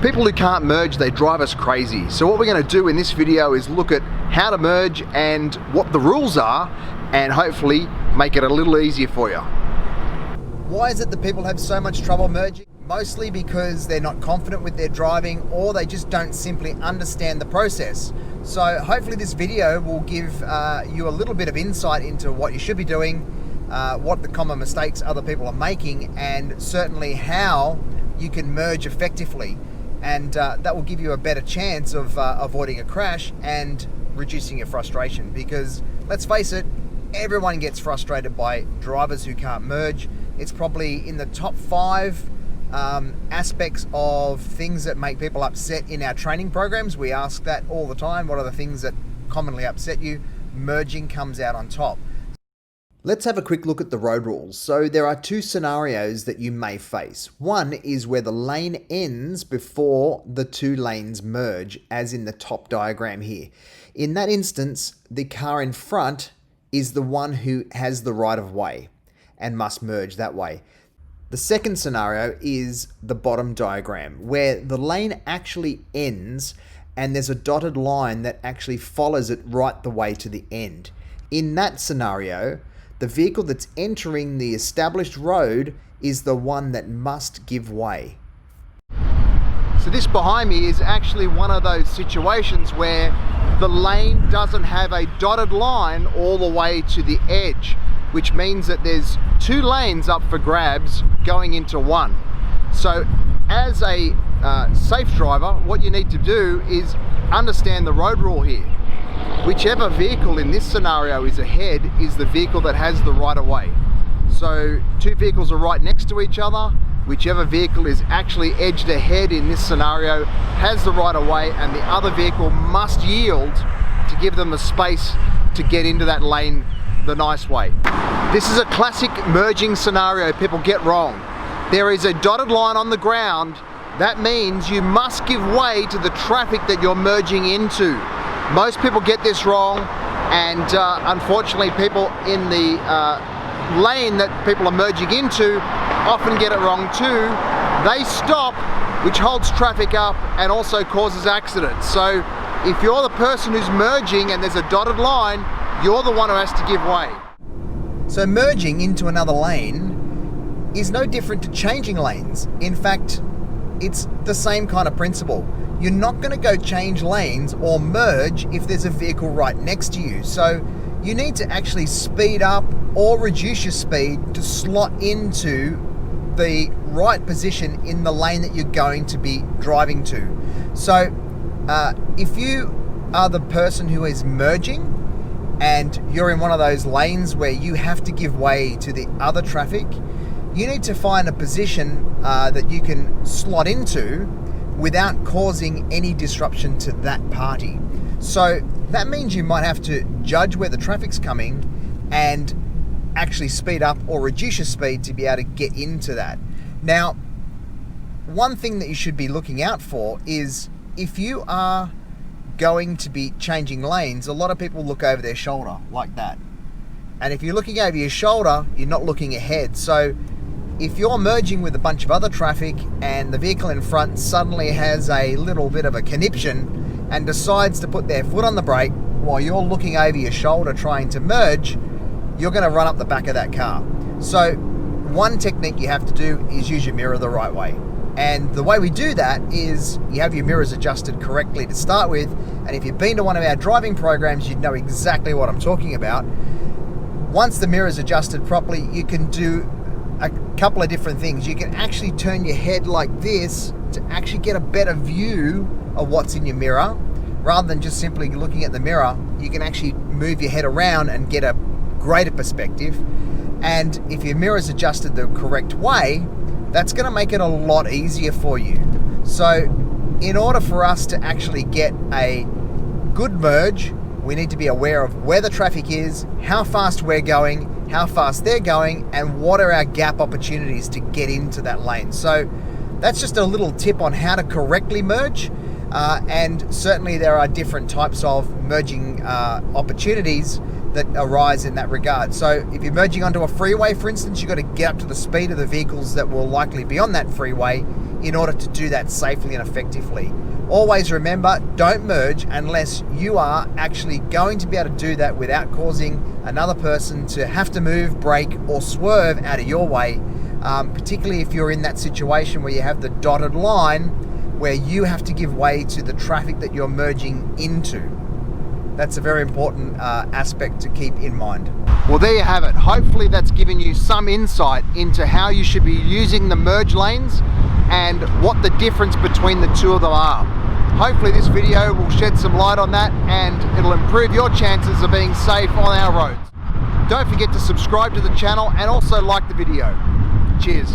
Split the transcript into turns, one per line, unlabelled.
People who can't merge, they drive us crazy. So what we're going to do in this video is look at how to merge and what the rules are, and hopefully make it a little easier for you. Why is it that people have so much trouble merging? Mostly because they're not confident with their driving, or they just don't simply understand the process. So hopefully this video will give you a little bit of insight into what you should be doing, what the common mistakes other people are making, and certainly how you can merge effectively. And that will give you a better chance of avoiding a crash and reducing your frustration. Because let's face it, everyone gets frustrated by drivers who can't merge. It's probably in the top 5 aspects of things that make people upset in our training programs. We ask that all the time. What are the things that commonly upset you? Merging comes out on top. Let's have a quick look at the road rules. So there are 2 scenarios that you may face. One is where the lane ends before the 2 lanes merge, as in the top diagram here. In that instance, the car in front is the one who has the right of way and must merge that way. The second scenario is the bottom diagram, where the lane actually ends and there's a dotted line that actually follows it right the way to the end. In that scenario, the vehicle that's entering the established road is the one that must give way. So this behind me is actually one of those situations where the lane doesn't have a dotted line all the way to the edge, which means that there's 2 lanes up for grabs going into one. So as a safe driver, what you need to do is understand the road rule here. Whichever vehicle in this scenario is ahead is the vehicle that has the right of way. So 2 vehicles are right next to each other. Whichever vehicle is actually edged ahead in this scenario has the right of way, and the other vehicle must yield to give them the space to get into that lane the nice way. This is a classic merging scenario people get wrong. There is a dotted line on the ground. That means you must give way to the traffic that you're merging into. Most people get this wrong, and unfortunately people in the lane that people are merging into often get it wrong too. They stop, which holds traffic up and also causes accidents. So if you're the person who's merging and there's a dotted line, you're the one who has to give way. So merging into another lane is no different to changing lanes. In fact, it's the same kind of principle. You're not going to go change lanes or merge if there's a vehicle right next to you. So you need to actually speed up or reduce your speed to slot into the right position in the lane that you're going to be driving to. So if you are the person who is merging and you're in one of those lanes where you have to give way to the other traffic, you need to find a position that you can slot into without causing any disruption to that party. So that means you might have to judge where the traffic's coming and actually speed up or reduce your speed to be able to get into that. Now, one thing that you should be looking out for is if you are going to be changing lanes, a lot of people look over their shoulder like that. And if you're looking over your shoulder, you're not looking ahead. So if you're merging with a bunch of other traffic and the vehicle in front suddenly has a little bit of a conniption and decides to put their foot on the brake while you're looking over your shoulder trying to merge, you're going to run up the back of that car. So one technique you have to do is use your mirror the right way. And the way we do that is you have your mirrors adjusted correctly to start with. And if you've been to one of our driving programs, you'd know exactly what I'm talking about. Once the mirror's adjusted properly, you can do a couple of different things. You can actually turn your head like this to actually get a better view of what's in your mirror. Rather than just simply looking at the mirror, you can actually move your head around and get a greater perspective. And if your mirror's adjusted the correct way, that's going to make it a lot easier for you. So in order for us to actually get a good merge, we need to be aware of where the traffic is, how fast we're going, how fast they're going, and what are our gap opportunities to get into that lane. So that's just a little tip on how to correctly merge. And certainly there are different types of merging opportunities that arise in that regard. So if you're merging onto a freeway, for instance, you've got to get up to the speed of the vehicles that will likely be on that freeway in order to do that safely and effectively. Always remember, don't merge unless you are actually going to be able to do that without causing another person to have to move, brake, or swerve out of your way, particularly if you're in that situation where you have the dotted line where you have to give way to the traffic that you're merging into. That's a very important aspect to keep in mind. Well, there you have it. Hopefully that's given you some insight into how you should be using the merge lanes and what the difference between the two of them are. Hopefully this video will shed some light on that and it'll improve your chances of being safe on our roads. Don't forget to subscribe to the channel and also like the video. Cheers.